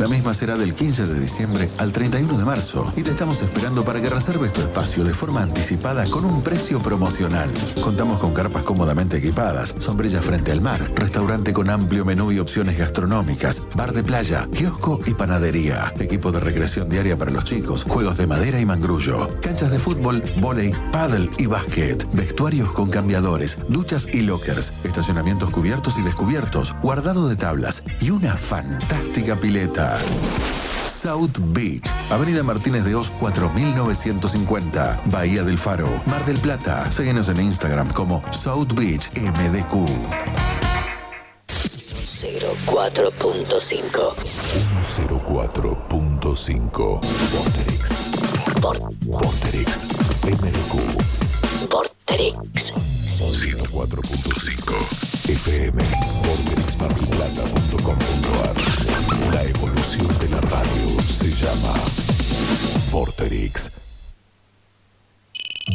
La misma será del 15 de diciembre al 31 de marzo y te estamos esperando para que reserves tu espacio de forma anticipada con un precio promocional. Contamos con carpas cómodamente equipadas, sombrillas frente al mar, restaurante con amplio menú y opciones gastronómicas, bar de playa, kiosco y panadería, equipo de recreación diaria para los chicos, juegos de madera y mangrullo, canchas de fútbol, vóley, pádel y básquet, vestuarios con cambiadores, duchas y lockers, estacionamientos cubiertos y descubiertos, guardado de tablas y una fantástica pileta. South Beach, Avenida Martínez de Oz 4950, Bahía del Faro, Mar del Plata. Síguenos en Instagram como South Beach MDQ. 104.5 104.5 Vorterix MDQ Vorterix 104.5 FM vorterixmardelplata.com.ar. La evolución de la radio se llama Vorterix.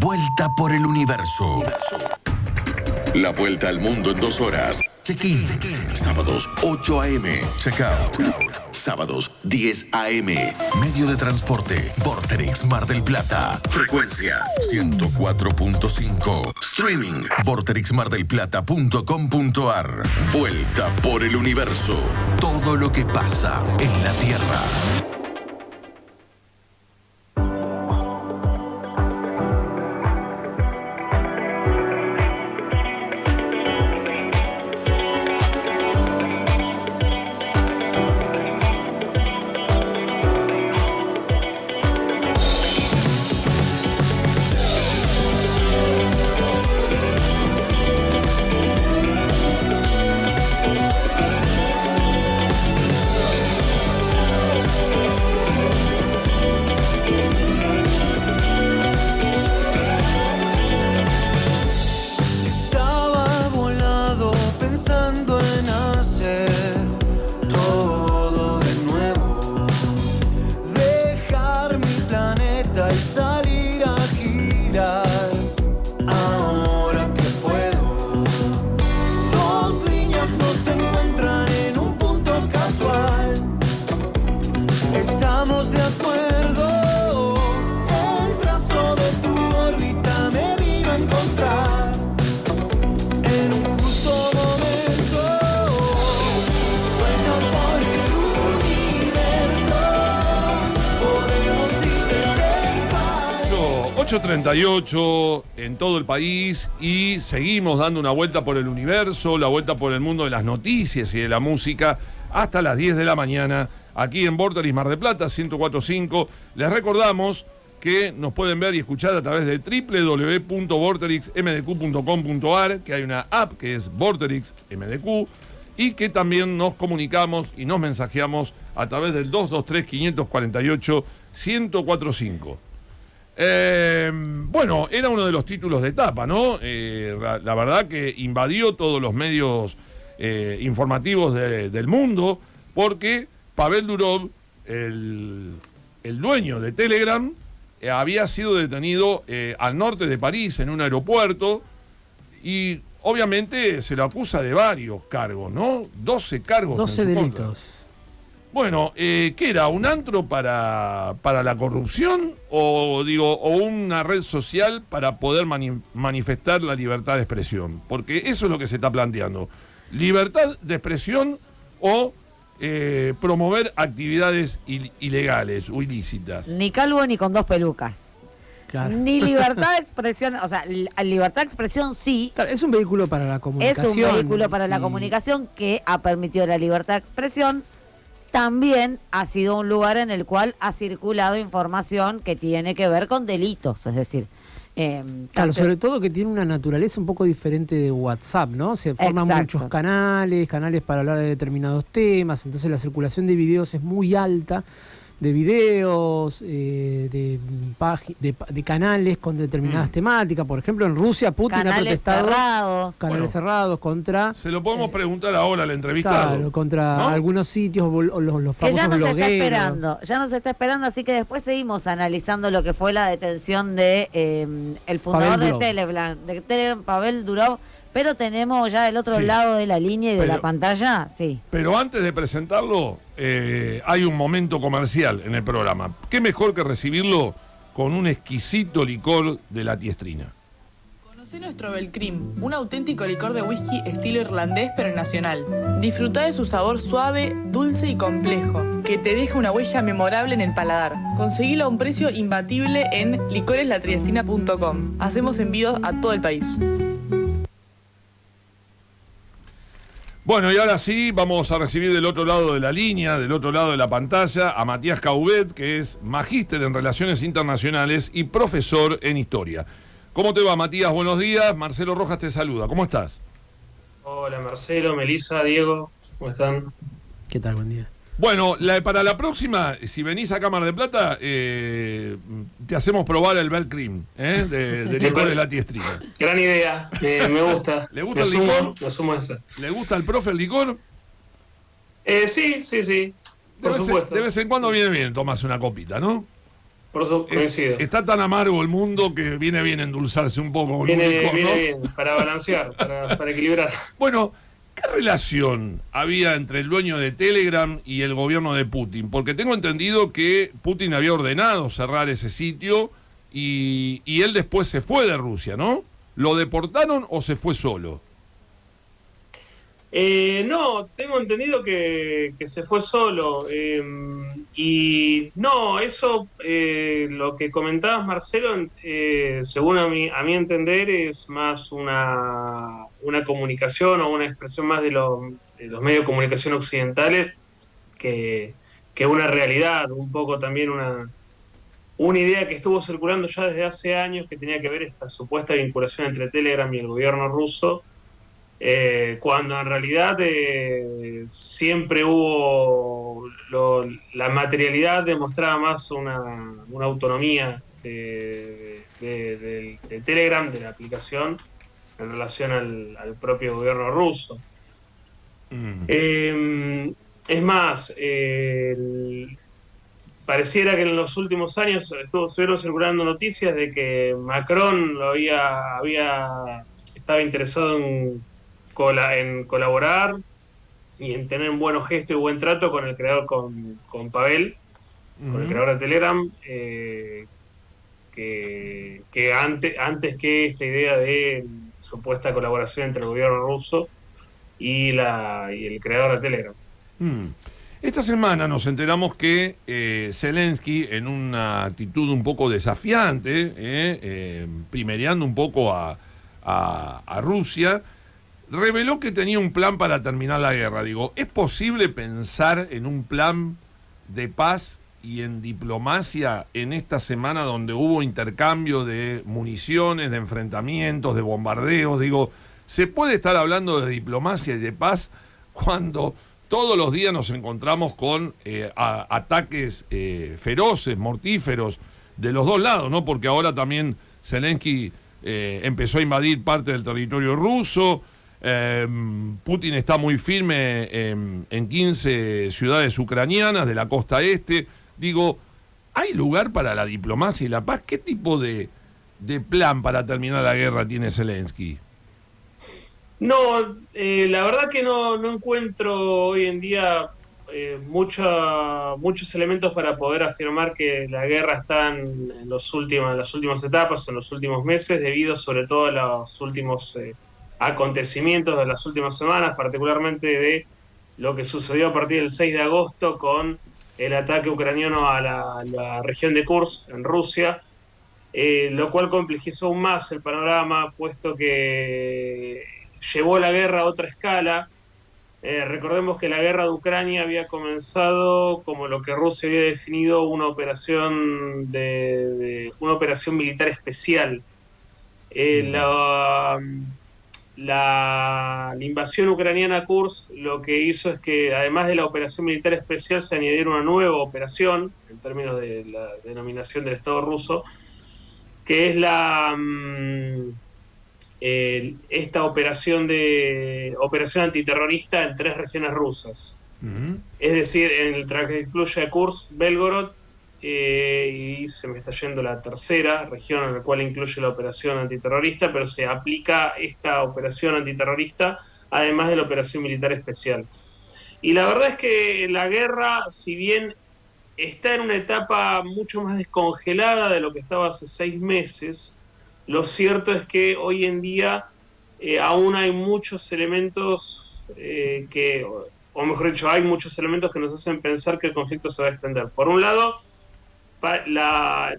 Vuelta por el universo. La vuelta al mundo en 2 horas. Check-in. Sábados 8 a.m. Check-out. Sábados 10 a.m. Medio de transporte. Vorterix Mar del Plata. Frecuencia 104.5. Streaming. vorterixmardelplata.com.ar. Vuelta por el universo. Todo lo que pasa en la Tierra. En todo el país y seguimos dando una vuelta por el universo, la vuelta por el mundo de las noticias y de la música hasta las 10 de la mañana aquí en Vorterix Mar del Plata 104.5. Les recordamos que nos pueden ver y escuchar a través de www.vorterixmdq.com.ar, que hay una app que es Vorterix MDQ y que también nos comunicamos y nos mensajeamos a través del 223-548-1045. Bueno, era uno de los títulos de etapa, ¿no? La verdad que invadió todos los medios informativos del mundo, porque Pavel Durov, el dueño de Telegram, había sido detenido al norte de París, en un aeropuerto, y obviamente se lo acusa de varios cargos, ¿no? 12 cargos. 12 delitos. Contra. Bueno, ¿qué era? ¿Un antro para la corrupción? O una red social para poder manifestar la libertad de expresión. Porque eso es lo que se está planteando. Libertad de expresión o promover actividades ilegales o ilícitas. Ni calvo ni con 2 pelucas. Claro. Ni libertad de expresión, o sea, libertad de expresión sí. Claro, es un vehículo para la comunicación. Es un vehículo para la comunicación que ha permitido la libertad de expresión. También ha sido un lugar en el cual ha circulado información que tiene que ver con delitos, es decir... claro, sobre todo que tiene una naturaleza un poco diferente de WhatsApp, ¿no? Se forman muchos canales para hablar de determinados temas, entonces la circulación de videos es muy alta, de videos, de canales con determinadas temáticas. Por ejemplo, en Rusia Putin ha protestado canales cerrados contra... Se lo podemos preguntar ahora al entrevistado. Claro, contra algunos sitios, los famosos que ya nos blogueros. Ya nos está esperando, así que después seguimos analizando lo que fue la detención de el fundador de Telegram, Pavel Durov. Pero tenemos ya del otro lado de la línea y de la pantalla, sí. Pero antes de presentarlo, hay un momento comercial en el programa. ¿Qué mejor que recibirlo con un exquisito licor de la Tiestrina? Conocé nuestro Belcrim, un auténtico licor de whisky estilo irlandés pero nacional. Disfruta de su sabor suave, dulce y complejo, que te deja una huella memorable en el paladar. Conseguilo a un precio imbatible en licoreslatriestina.com. Hacemos envíos a todo el país. Bueno, y ahora sí, vamos a recibir del otro lado de la línea, del otro lado de la pantalla, a Matías Caubet, que es magíster en Relaciones Internacionales y profesor en Historia. ¿Cómo te va, Matías? Buenos días. Marcelo Rojas te saluda. ¿Cómo estás? Hola, Marcelo, Melissa, Diego, ¿cómo están? ¿Qué tal? Buen día. Bueno, para la próxima, si venís a Cámara de Plata, te hacemos probar el Belcrim, de licores La Tiestrina. Gran idea, me gusta. ¿Le gusta el licor? Me sumo a esa. ¿Le gusta al profe el licor? Sí, por supuesto. De vez en cuando viene bien tomarse una copita, ¿no? Por eso coincido. Está tan amargo el mundo que viene bien endulzarse un poco con Viene un licor, ¿no? bien, para balancear, para equilibrar. Bueno, ¿qué relación había entre el dueño de Telegram y el gobierno de Putin? Porque tengo entendido que Putin había ordenado cerrar ese sitio y él después se fue de Rusia, ¿no? ¿Lo deportaron o se fue solo? No, tengo entendido que se fue solo. Y no, eso, lo que comentabas, Marcelo, según a mi entender, es más una comunicación o una expresión más de los medios de comunicación occidentales que una realidad, un poco también una idea que estuvo circulando ya desde hace años, que tenía que ver esta supuesta vinculación entre Telegram y el gobierno ruso. Cuando en realidad siempre hubo la materialidad demostraba más una autonomía de Telegram, de la aplicación, en relación al propio gobierno ruso. Es más, pareciera que en los últimos años estuvieron circulando noticias de que Macron estaba interesado en colaborar y en tener un buen gesto y buen trato con el creador, con Pavel, con el creador de Telegram, que antes que esta idea de supuesta colaboración entre el gobierno ruso y el creador de Telegram. Esta semana nos enteramos que Zelensky, en una actitud un poco desafiante, primereando un poco a Rusia, reveló que tenía un plan para terminar la guerra. Digo, ¿es posible pensar en un plan de paz y en diplomacia en esta semana donde hubo intercambio de municiones, de enfrentamientos, de bombardeos? Digo, ¿se puede estar hablando de diplomacia y de paz cuando todos los días nos encontramos con ataques feroces, mortíferos, de los dos lados, ¿no? Porque ahora también Zelensky empezó a invadir parte del territorio ruso. Putin está muy firme en 15 ciudades ucranianas de la costa este. Digo, ¿hay lugar para la diplomacia y la paz? ¿Qué tipo de plan para terminar la guerra tiene Zelensky? No, la verdad que no encuentro hoy en día muchos elementos para poder afirmar que la guerra está en las últimas etapas, en los últimos meses, debido sobre todo a los últimos acontecimientos de las últimas semanas, particularmente de lo que sucedió a partir del 6 de agosto con el ataque ucraniano a la región de Kursk, en Rusia, lo cual complejizó aún más el panorama, puesto que llevó la guerra a otra escala. Recordemos que la guerra de Ucrania había comenzado como lo que Rusia había definido una operación una operación militar especial. La invasión ucraniana a Kursk lo que hizo es que, además de la operación militar especial, se añadiera una nueva operación, en términos de la denominación del Estado ruso, que es esta operación antiterrorista en 3 regiones rusas. Es decir, en el que incluye Kursk, Belgorod, y se me está yendo la tercera región, en la cual incluye la operación antiterrorista, pero se aplica esta operación antiterrorista además de la operación militar especial. Y la verdad es que la guerra, si bien está en una etapa mucho más descongelada de lo que estaba hace 6 meses, lo cierto es que hoy en día aún hay muchos elementos o mejor dicho, hay muchos elementos que nos hacen pensar que el conflicto se va a extender. Por un lado,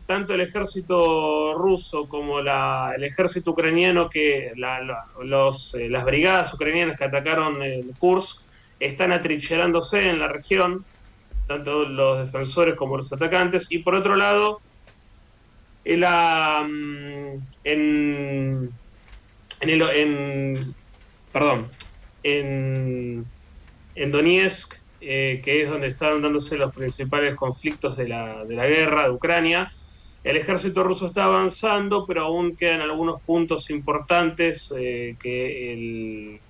tanto el ejército ruso como el ejército ucraniano, las brigadas ucranianas que atacaron el Kursk, están atrincherándose en la región, tanto los defensores como los atacantes. Y por otro lado, en Donetsk, que es donde están dándose los principales conflictos de la guerra de Ucrania, el ejército ruso está avanzando, pero aún quedan algunos puntos importantes que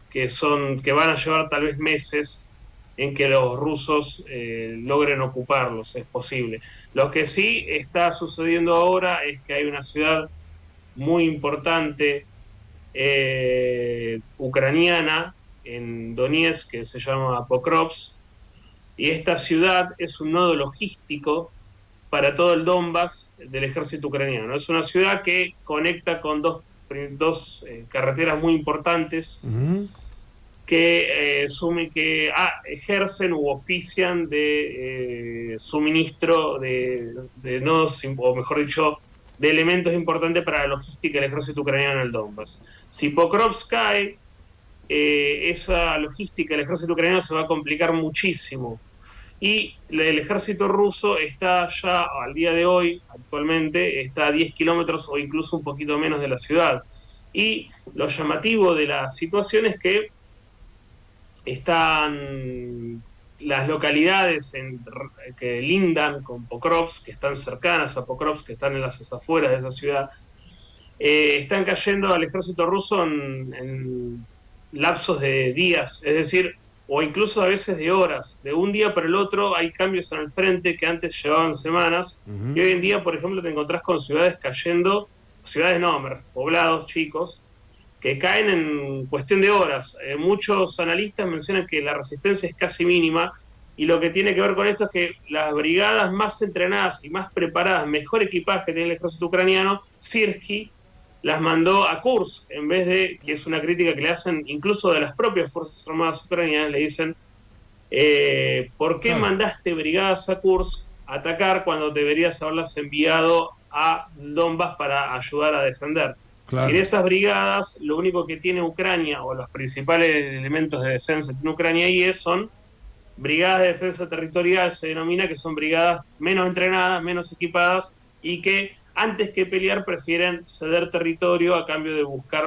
van a llevar tal vez meses en que los rusos logren ocuparlos, es posible. Lo que sí está sucediendo ahora es que hay una ciudad muy importante ucraniana en Donetsk que se llama Pokrovsk, y esta ciudad es un nodo logístico para todo el Donbass del ejército ucraniano. Es una ciudad que conecta con dos carreteras muy importantes que ejercen u ofician de suministro de nodos, o mejor dicho, de elementos importantes para la logística del ejército ucraniano en el Donbass. Si Pokrovsk cae, esa logística del ejército ucraniano se va a complicar muchísimo. Y el ejército ruso está ya, al día de hoy, actualmente, está a 10 kilómetros o incluso un poquito menos de la ciudad. Y lo llamativo de la situación es que están las localidades que lindan con Pokrovsk, que están cercanas a Pokrovsk, que están en las afueras de esa ciudad, están cayendo al ejército ruso en lapsos de días, es decir, o incluso a veces de horas. De un día para el otro hay cambios en el frente que antes llevaban semanas, y hoy en día, por ejemplo, te encontrás con ciudades cayendo, poblados chicos, que caen en cuestión de horas. Muchos analistas mencionan que la resistencia es casi mínima, y lo que tiene que ver con esto es que las brigadas más entrenadas y más preparadas, mejor equipadas que tiene el ejército ucraniano, Sirsky, las mandó a Kursk, en vez de, que es una crítica que le hacen incluso de las propias Fuerzas Armadas ucranianas, le dicen, ¿por qué mandaste brigadas a Kursk a atacar cuando deberías haberlas enviado a Donbass para ayudar a defender? Claro. Si esas brigadas, lo único que tiene Ucrania, o los principales elementos de defensa que tiene Ucrania ahí son brigadas de defensa territorial, se denomina, que son brigadas menos entrenadas, menos equipadas, y que antes que pelear prefieren ceder territorio a cambio de buscar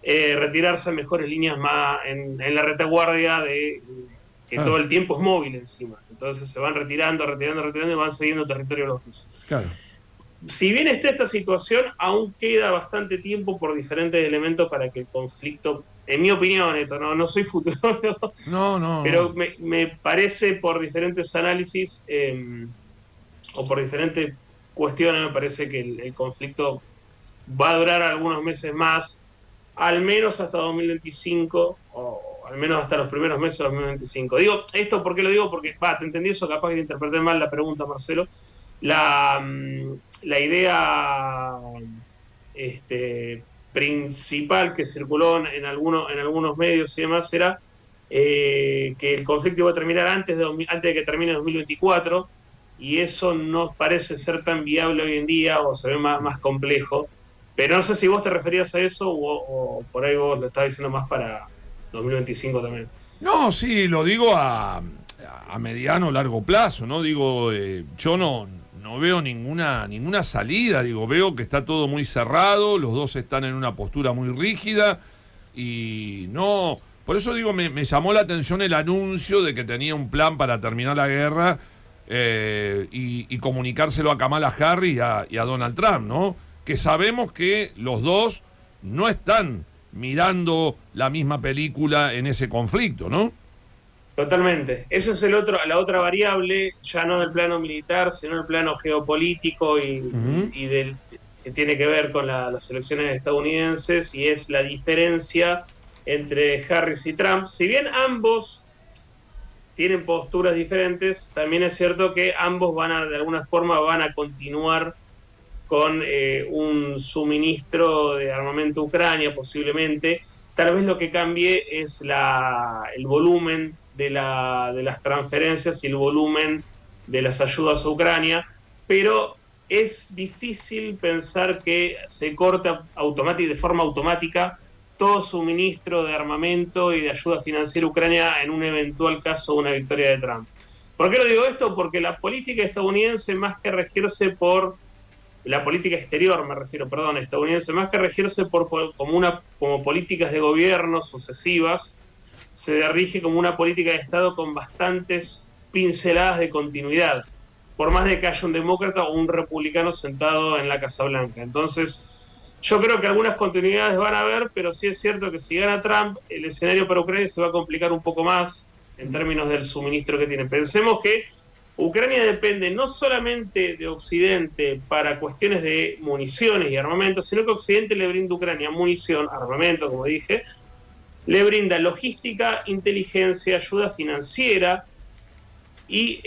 retirarse a mejores líneas más en la retaguardia que todo el tiempo es móvil encima. Entonces se van retirando y van cediendo territorio a los rusos. Claro. Si bien está esta situación, aún queda bastante tiempo por diferentes elementos para que el conflicto, en mi opinión, no soy futurólogo, pero me parece, por diferentes análisis o por diferentes cuestiones, me parece que el conflicto va a durar algunos meses más, al menos hasta 2025, o al menos hasta los primeros meses de 2025. Digo esto, ¿por qué lo digo? Porque, te entendí eso, capaz que te interpreté mal la pregunta, Marcelo. La idea principal que circuló en algunos medios y demás era que el conflicto iba a terminar antes de que termine 2024, y eso no parece ser tan viable hoy en día, o se ve más complejo. Pero no sé si vos te referías a eso o por ahí vos lo estabas diciendo más para 2025 también. No, sí, lo digo a mediano o largo plazo, ¿no? Digo, yo no veo ninguna salida, veo que está todo muy cerrado, los dos están en una postura muy rígida, y no, por eso digo, me llamó la atención el anuncio de que tenía un plan para terminar la guerra, y comunicárselo a Kamala Harris y a Donald Trump, ¿no? Que sabemos que los dos no están mirando la misma película en ese conflicto, ¿no? Totalmente. Eso es la otra variable, ya no del plano militar, sino del plano geopolítico y que tiene que ver con las elecciones estadounidenses, y es la diferencia entre Harris y Trump. Si bien ambos tienen posturas diferentes, también es cierto que ambos de alguna forma van a continuar con un suministro de armamento a Ucrania, posiblemente. Tal vez lo que cambie es el volumen de las transferencias y el volumen de las ayudas a Ucrania, pero es difícil pensar que se corta de forma automática todo suministro de armamento y de ayuda financiera a Ucrania en un eventual caso de una victoria de Trump. ¿Por qué lo digo esto? Porque la política estadounidense, más que regirse por la política exterior, estadounidense, más que regirse como políticas de gobierno sucesivas, se rige como una política de Estado con bastantes pinceladas de continuidad, por más de que haya un demócrata o un republicano sentado en la Casa Blanca. Entonces, yo creo que algunas continuidades van a haber, pero sí es cierto que si gana Trump, el escenario para Ucrania se va a complicar un poco más en términos del suministro que tiene. Pensemos que Ucrania depende no solamente de Occidente para cuestiones de municiones y armamento, sino que Occidente le brinda a Ucrania munición, armamento, como dije, le brinda logística, inteligencia, ayuda financiera y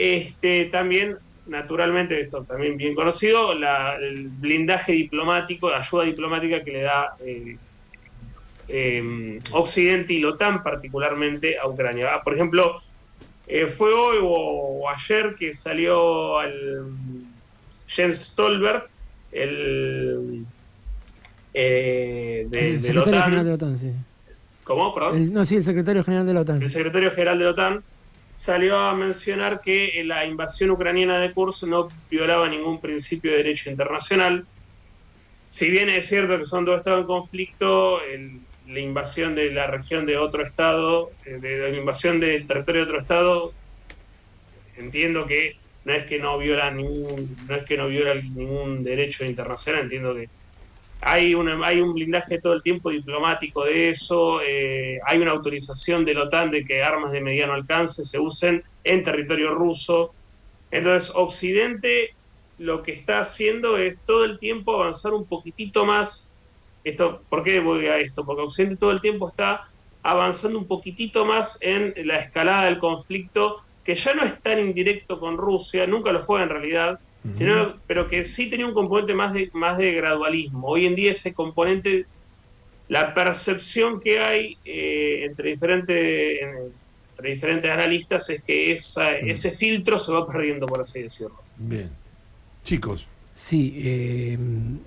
también, naturalmente, esto también bien conocido, el blindaje diplomático, ayuda diplomática que le da Occidente y la OTAN particularmente a Ucrania. Por ejemplo, fue hoy o ayer que salió Jens Stoltenberg, el de la OTAN. General de la OTAN, sí. ¿Cómo? Perdón. El secretario general de la OTAN. El secretario general de la OTAN salió a mencionar que la invasión ucraniana de Kursk no violaba ningún principio de derecho internacional. Si bien es cierto que son dos estados en conflicto, la invasión de la región de otro estado, la invasión del territorio de otro estado, entiendo que no es que no viola ningún derecho internacional, entiendo que hay un blindaje todo el tiempo diplomático de eso, hay una autorización de la OTAN de que armas de mediano alcance se usen en territorio ruso. Entonces, Occidente lo que está haciendo es todo el tiempo avanzar un poquitito más. ¿Por qué voy a esto? Porque Occidente todo el tiempo está avanzando un poquitito más en la escalada del conflicto, que ya no es tan indirecto con Rusia, nunca lo fue en realidad, pero que sí tenía un componente más de gradualismo. Hoy en día ese componente, la percepción que hay entre diferentes analistas es que ese filtro se va perdiendo, por así decirlo. Bien. Chicos. Sí,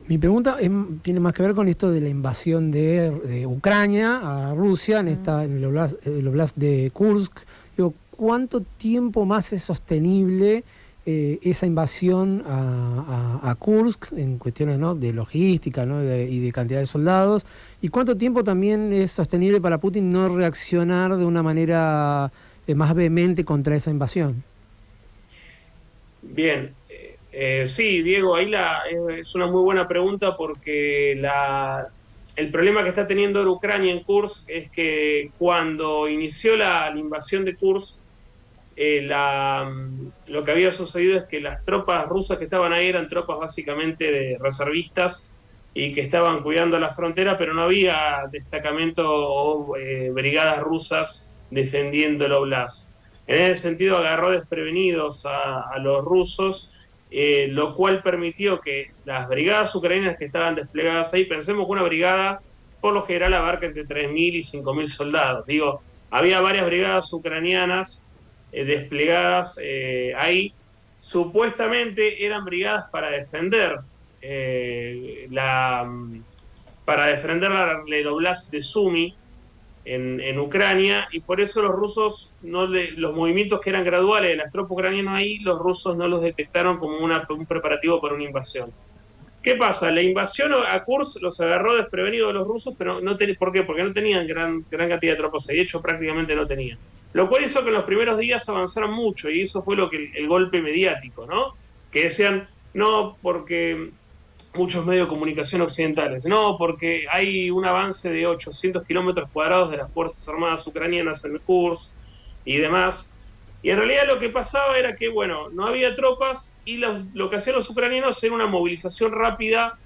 mi pregunta tiene más que ver con esto de la invasión de Ucrania a Rusia en el Oblast de Kursk. Digo, ¿cuánto tiempo más es sostenible esa invasión a Kursk en cuestiones, ¿no?, de logística, ¿no?, y de cantidad de soldados? ¿Y cuánto tiempo también es sostenible para Putin no reaccionar de una manera más vehemente contra esa invasión? Bien. Sí, Diego, ahí es una muy buena pregunta porque el problema que está teniendo Ucrania en Kursk es que cuando inició la invasión de Kursk, lo que había sucedido es que las tropas rusas que estaban ahí eran tropas básicamente de reservistas y que estaban cuidando la frontera, pero no había destacamento o brigadas rusas defendiendo el Oblast. En ese sentido agarró desprevenidos a los rusos, lo cual permitió que las brigadas ucranianas que estaban desplegadas ahí, pensemos que una brigada por lo general abarca entre 3.000 y 5.000 soldados. Digo, había varias brigadas ucranianas desplegadas ahí. Supuestamente eran brigadas para defender el Oblast de Sumy en Ucrania, y por eso los rusos, los movimientos que eran graduales de las tropas ucranianas ahí, los rusos no los detectaron como un preparativo para una invasión. ¿Qué pasa? La invasión a Kursk los agarró desprevenidos de los rusos, pero ¿por qué? Porque no tenían gran cantidad de tropas ahí, de hecho prácticamente no tenían. Lo cual hizo que en los primeros días avanzaran mucho, y eso fue el golpe mediático, ¿no? Que decían, no, porque muchos medios de comunicación occidentales, no, porque hay un avance de 800 kilómetros cuadrados de las Fuerzas Armadas ucranianas en Kursk y demás. Y en realidad lo que pasaba era que, bueno, no había tropas y lo que hacían los ucranianos era una movilización rápida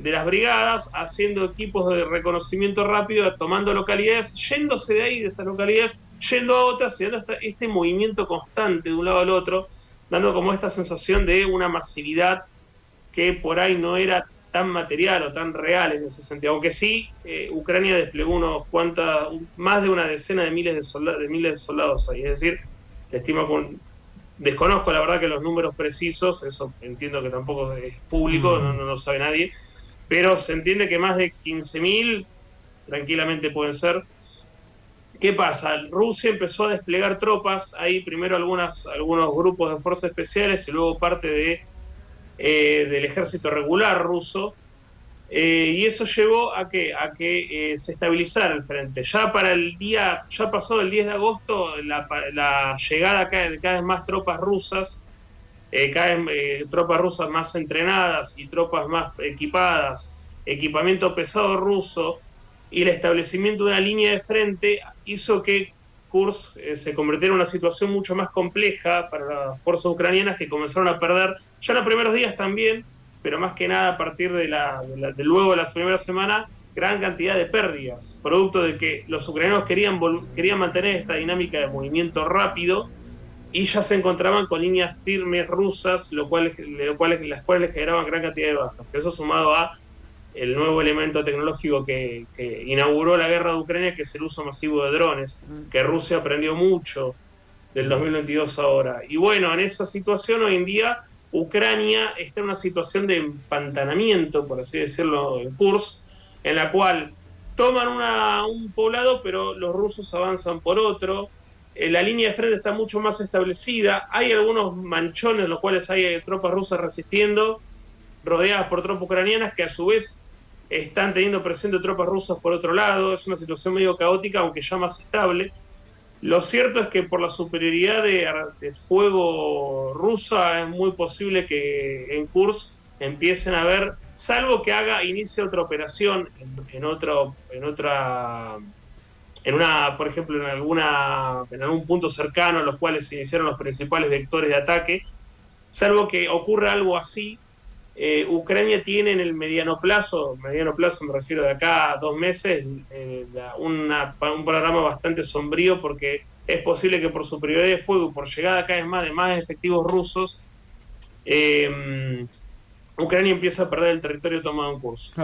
de las brigadas, haciendo equipos de reconocimiento rápido, tomando localidades, yéndose de ahí, de esas localidades, yendo a otras, y dando este movimiento constante de un lado al otro, dando como esta sensación de una masividad que por ahí no era tan material o tan real en ese sentido. Aunque sí, Ucrania desplegó más de una decena de miles de soldados ahí. Es decir, se estima desconozco la verdad que los números precisos, eso entiendo que tampoco es público, no lo sabe nadie, pero se entiende que más de 15.000 tranquilamente pueden ser. ¿Qué pasa? Rusia empezó a desplegar tropas, ahí primero algunos grupos de fuerzas especiales y luego parte del ejército regular ruso, y eso llevó a que se estabilizara el frente. Ya pasado el 10 de agosto, la llegada de cada vez más tropas rusas, tropas rusas más entrenadas y tropas más equipadas, equipamiento pesado ruso, y el establecimiento de una línea de frente hizo que Kursk se convirtiera en una situación mucho más compleja para las fuerzas ucranianas, que comenzaron a perder ya en los primeros días también, pero más que nada a partir de luego de la primera semana, gran cantidad de pérdidas, producto de que los ucranianos querían mantener esta dinámica de movimiento rápido y ya se encontraban con líneas firmes rusas, las cuales les generaban gran cantidad de bajas. Eso sumado a el nuevo elemento tecnológico que inauguró la guerra de Ucrania, que es el uso masivo de drones, que Rusia aprendió mucho del 2022 ahora. Y bueno, en esa situación hoy en día Ucrania está en una situación de empantanamiento, por así decirlo, en Kursk, en la cual toman un poblado, pero los rusos avanzan por otro. La línea de frente está mucho más establecida. Hay algunos manchones en los cuales hay tropas rusas resistiendo, rodeadas por tropas ucranianas que a su vez están teniendo presión de tropas rusas por otro lado. Es una situación medio caótica, aunque ya más estable. Lo cierto es que por la superioridad de fuego rusa es muy posible que en Kursk empiecen a ver, salvo que inicie otra operación por ejemplo, en algún punto cercano a los cuales se iniciaron los principales vectores de ataque, salvo que ocurra algo así. Ucrania tiene en el mediano plazo me refiero de acá a 2 meses, un panorama bastante sombrío, porque es posible que por superioridad de fuego y por llegada cada vez más de más efectivos rusos, Ucrania empieza a perder el territorio tomado en Kursk.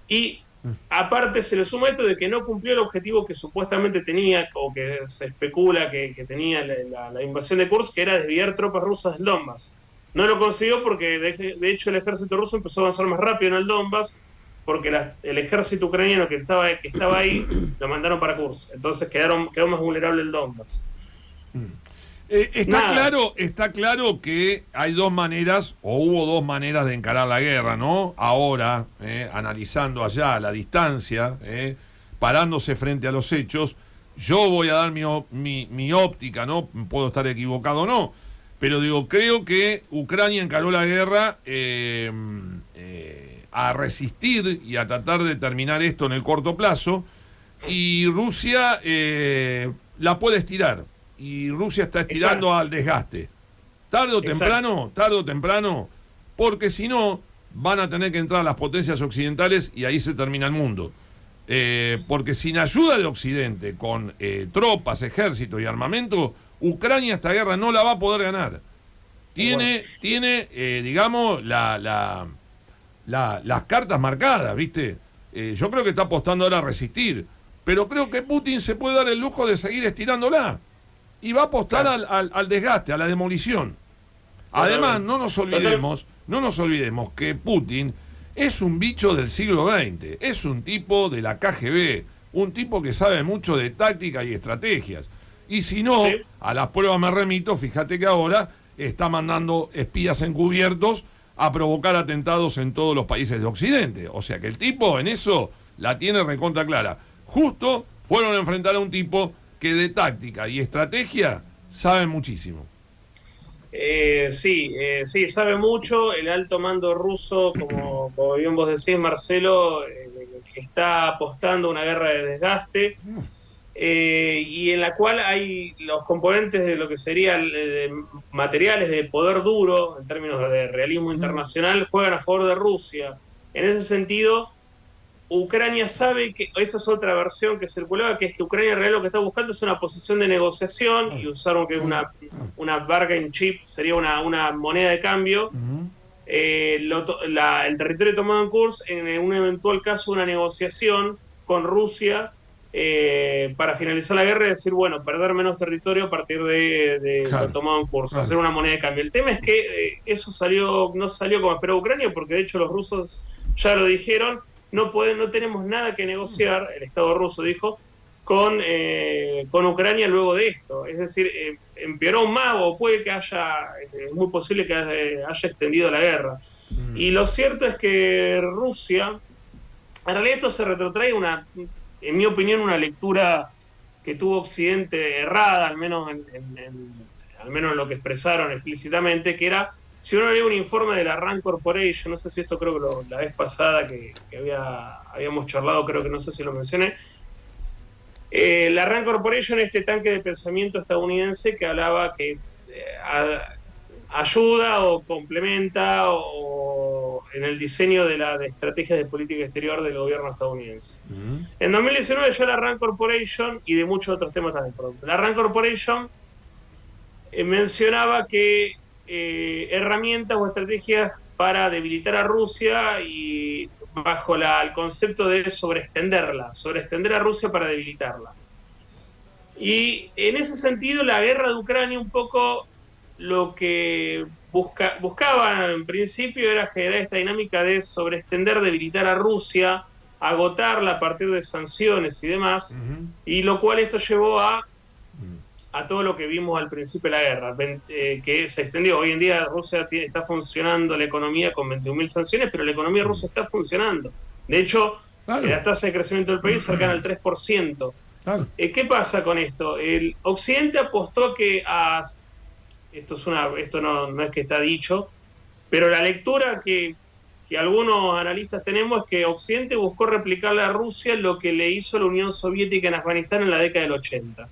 Y aparte se le suma esto de que no cumplió el objetivo que supuestamente tenía, o que se especula que tenía la invasión de Kursk, que era desviar tropas rusas del Donbass. No lo consiguió porque de hecho el ejército ruso empezó a avanzar más rápido en el Donbass, porque el ejército ucraniano que estaba ahí lo mandaron para Kursk. Entonces quedó más vulnerable el Donbass. Está claro que hay dos maneras, o hubo dos maneras de encarar la guerra, ¿no? Ahora, analizando allá a la distancia, parándose frente a los hechos, yo voy a dar mi óptica, ¿no? Puedo estar equivocado o no, pero digo, creo que Ucrania encaró la guerra a resistir y a tratar de terminar esto en el corto plazo, y Rusia la puede estirar. Y Rusia está estirando al desgaste. Tarde o temprano, porque si no, van a tener que entrar las potencias occidentales y ahí se termina el mundo. Porque sin ayuda de Occidente, con tropas, ejército y armamento, Ucrania esta guerra no la va a poder ganar. Tiene digamos, las cartas marcadas, ¿viste? Yo creo que está apostando ahora a resistir, pero creo que Putin se puede dar el lujo de seguir estirándola. Y va a apostar al desgaste, a la demolición. Además, no nos olvidemos que Putin es un bicho del siglo XX, es un tipo de la KGB, un tipo que sabe mucho de táctica y estrategias. Y si no, a las pruebas me remito, fíjate que ahora está mandando espías encubiertos a provocar atentados en todos los países de Occidente. O sea que el tipo en eso la tiene recontra clara. Justo fueron a enfrentar a un tipo que de táctica y estrategia sabe muchísimo. Sí, sabe mucho. El alto mando ruso, como bien vos decís, Marcelo, está apostando a una guerra de desgaste, y en la cual hay los componentes de lo que serían materiales de poder duro, en términos de realismo internacional, juegan a favor de Rusia. En ese sentido, Ucrania sabe que, esa es otra versión que circulaba, que es que Ucrania en realidad lo que está buscando es una posición de negociación y usaron que una bargain chip, sería una moneda de cambio. El territorio tomado en curso en un eventual caso de una negociación con Rusia para finalizar la guerra y decir, bueno, perder menos territorio a partir de lo tomado en curso, hacer una moneda de cambio. El tema es que eso no salió como esperaba Ucrania, porque de hecho los rusos ya lo dijeron, no tenemos nada que negociar, el Estado ruso dijo, con Ucrania luego de esto. Es decir, empeoró más o puede que es muy posible que haya extendido la guerra. Y lo cierto es que Rusia, en realidad esto se retrotrae en mi opinión, una lectura que tuvo Occidente errada, al menos en lo que expresaron explícitamente, que era, si uno lee un informe de la RAND Corporation, no sé si esto creo que la vez pasada que habíamos charlado, creo que no sé si lo mencioné, la RAND Corporation, este tanque de pensamiento estadounidense que hablaba que ayuda o complementa o en el diseño de estrategias de política exterior del gobierno estadounidense. En 2019 ya la RAND Corporation, y de muchos otros temas también, la RAND Corporation mencionaba que herramientas o estrategias para debilitar a Rusia y bajo el concepto de sobreextender a Rusia para debilitarla. Y en ese sentido la guerra de Ucrania un poco lo que buscaba en principio era generar esta dinámica de sobreextender, debilitar a Rusia, agotarla a partir de sanciones y demás, y lo cual esto llevó a todo lo que vimos al principio de la guerra, que se extendió. Hoy en día Rusia está funcionando la economía con 21.000 sanciones, pero la economía rusa está funcionando. De hecho, la tasa de crecimiento del país cercana al 3%. Claro. ¿Qué pasa con esto? El Occidente apostó esto no es que está dicho, pero la lectura que algunos analistas tenemos es que Occidente buscó replicarle a Rusia lo que le hizo la Unión Soviética en Afganistán en la década del 80,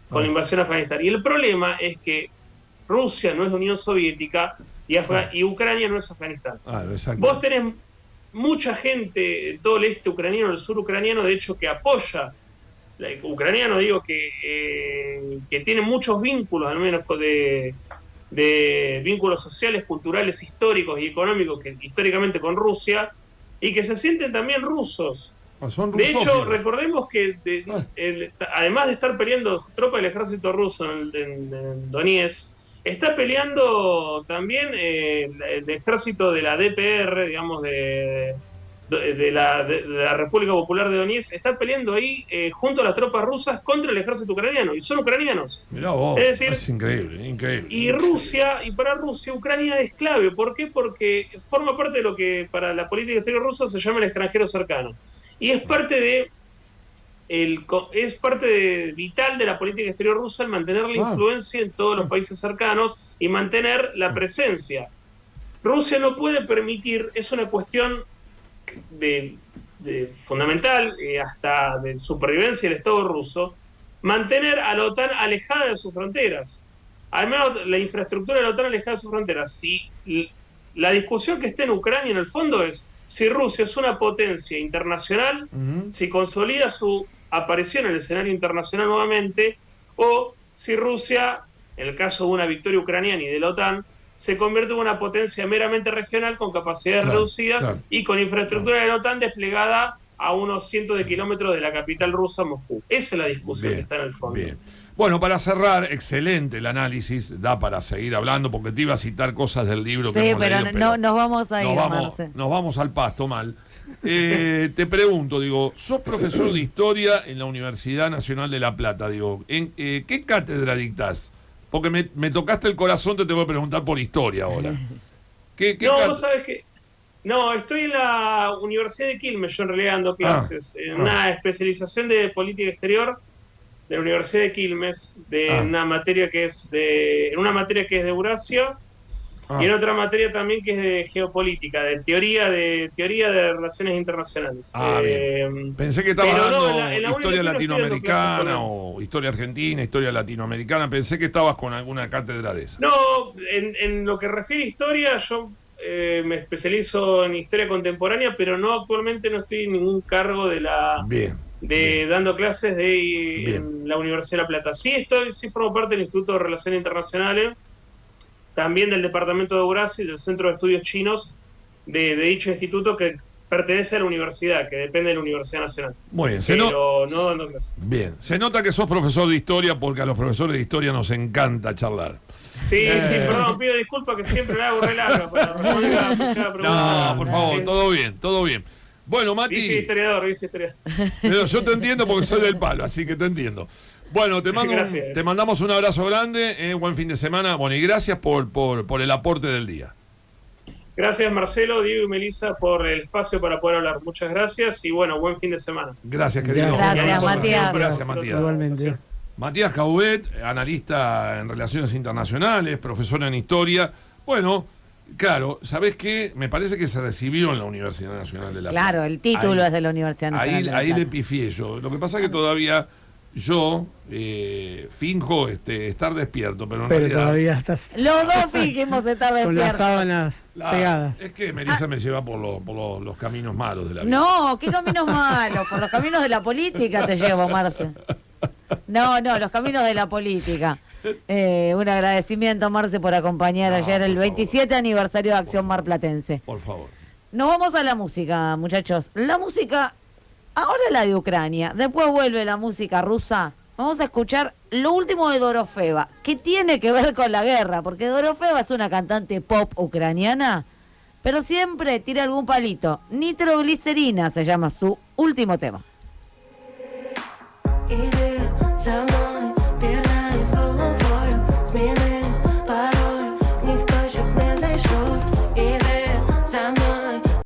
con la invasión a Afganistán. Y el problema es que Rusia no es la Unión Soviética y Ucrania no es Afganistán. Vos tenés mucha gente, todo el este ucraniano, el sur ucraniano, de hecho, que apoya, ucraniano digo, que tiene muchos vínculos, al menos de vínculos sociales, culturales, históricos y económicos que históricamente con Rusia, y que se sienten también rusos. De hecho, recordemos que además de estar peleando tropa del ejército ruso en Donetsk, está peleando también el ejército de la DPR, digamos, de la República Popular de Donetsk, está peleando ahí junto a las tropas rusas contra el ejército ucraniano, y son ucranianos. Mirá vos, es decir, es increíble. Y para Rusia, Ucrania es clave. ¿Por qué? Porque forma parte de lo que para la política exterior rusa se llama el extranjero cercano. Y es parte vital de la política exterior rusa el mantener la influencia en todos los países cercanos y mantener la presencia. Rusia no puede permitir, es una cuestión de fundamental, hasta de supervivencia del Estado ruso, mantener a la OTAN alejada de sus fronteras. Al menos la infraestructura de la OTAN alejada de sus fronteras. Si la discusión que está en Ucrania en el fondo es si Rusia es una potencia internacional, si consolida su aparición en el escenario internacional nuevamente, o si Rusia, en el caso de una victoria ucraniana y de la OTAN, se convierte en una potencia meramente regional con capacidades reducidas y con infraestructura de la OTAN desplegada a unos cientos de kilómetros de la capital rusa, Moscú. Esa es la discusión que está en el fondo. Bien. Bueno, para cerrar, excelente el análisis, da para seguir hablando, porque te iba a citar cosas del libro que hemos leído, pero nos vamos a ir, nos vamos al pasto mal. Te pregunto, digo, sos profesor de historia en la Universidad Nacional de La Plata, digo, ¿qué cátedra dictás? Porque me tocaste el corazón, te voy a preguntar por historia ahora. Vos sabés que... No, estoy en la Universidad de Quilmes, yo en realidad dando clases, en una especialización de política exterior de la Universidad de Quilmes, en una materia que es de Eurasia, y en otra materia también que es de geopolítica, de teoría de relaciones internacionales. Bien. Pensé que estabas dando historia latinoamericana o historia argentina, historia latinoamericana. Pensé que estabas con alguna cátedra de esa. No, en lo que refiere a historia, yo me especializo en historia contemporánea, pero actualmente no estoy en ningún cargo de dando clases en la Universidad de La Plata. Sí formo parte del Instituto de Relaciones Internacionales, también del Departamento de Eurasia y del Centro de Estudios Chinos de dicho instituto, que pertenece a la universidad, que depende de la Universidad Nacional. Muy bien. No dando clases. Bien. Se nota que sos profesor de historia, porque a los profesores de historia nos encanta charlar. Sí, perdón, pido disculpas que siempre la hago re larga para responder cada pregunta. No, por favor, todo bien. Bueno, Mati. Vice historiador. Pero yo te entiendo porque soy del palo, así que te entiendo. Bueno, te mandamos un abrazo grande, buen fin de semana. Bueno, y gracias por el aporte del día. Gracias, Marcelo, Diego y Melissa, por el espacio para poder hablar. Muchas gracias y bueno, buen fin de semana. Gracias, querido. Gracias, Matías. Gracias, Matías. Igualmente. Matías Caubet, analista en relaciones internacionales, profesor en historia. Bueno, claro, ¿sabés qué? Me parece que se recibió en la Universidad Nacional de La Plata. Claro, el título es de la Universidad Nacional de La Plata. Ahí le pifié yo. Lo que pasa es que todavía yo finjo estar despierto, pero en realidad todavía estás los dos fingimos estar despiertos. con las sábanas pegadas. Es que Melissa me lleva por los caminos malos de la vida. No, ¿qué caminos malos? Por los caminos de la política te llevo, Marce. No, los caminos de la política. Un agradecimiento, Marce, por acompañar ayer el 27 aniversario de Acción Marplatense. Por favor. Nos vamos a la música, muchachos. La música, ahora la de Ucrania, después vuelve la música rusa. Vamos a escuchar lo último de Dorofeva, que tiene que ver con la guerra, porque Dorofeva es una cantante pop ucraniana, pero siempre tira algún palito. Nitroglicerina se llama su último tema. Salón